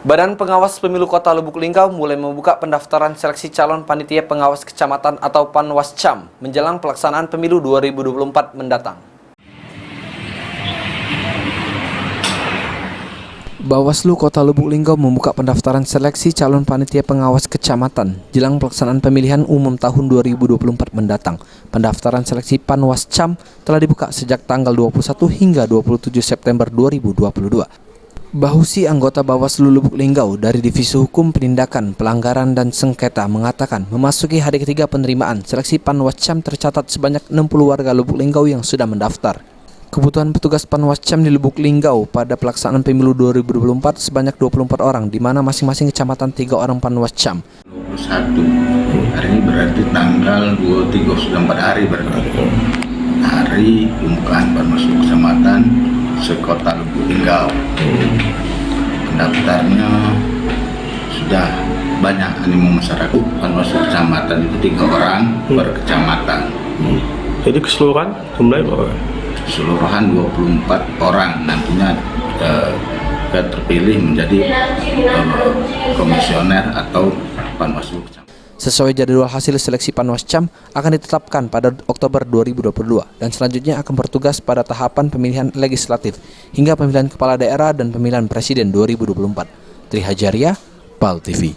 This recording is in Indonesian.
Badan Pengawas Pemilu Kota Lubuk Linggau mulai membuka pendaftaran seleksi calon panitia pengawas kecamatan atau Panwascam menjelang pelaksanaan pemilu 2024 mendatang. Bawaslu Kota Lubuk Linggau membuka pendaftaran seleksi calon panitia pengawas kecamatan jelang pelaksanaan pemilihan umum tahun 2024 mendatang. Pendaftaran seleksi Panwascam telah dibuka sejak tanggal 21 hingga 27 September 2022. Bahusi anggota Bawaslu Lubuk Linggau dari Divisi Hukum Penindakan, Pelanggaran dan Sengketa mengatakan memasuki hari ketiga penerimaan seleksi Panwascam tercatat sebanyak 60 warga Lubuk Linggau yang sudah mendaftar. Kebutuhan petugas Panwascam di Lubuk Linggau pada pelaksanaan pemilu 2024 sebanyak 24 orang, di mana masing-masing kecamatan 3 orang Panwascam. 21 hari ini berarti tanggal 23 sudah 4 hari berarti. Hari pembukaan Panwaslu kecamatan sekota Lubuk Linggau. Pendaftarnya sudah banyak animo masyarakat. Panwaslu kecamatan itu 3 orang per kecamatan. Jadi keseluruhan jumlahnya berapa? Keseluruhan 24 orang nantinya terpilih menjadi komisioner atau Panwaslu kecamatan. Sesuai jadwal hasil seleksi Panwascam akan ditetapkan pada Oktober 2022 dan selanjutnya akan bertugas pada tahapan pemilihan legislatif hingga pemilihan kepala daerah dan pemilihan presiden 2024. Tri Hajaria, PAL TV.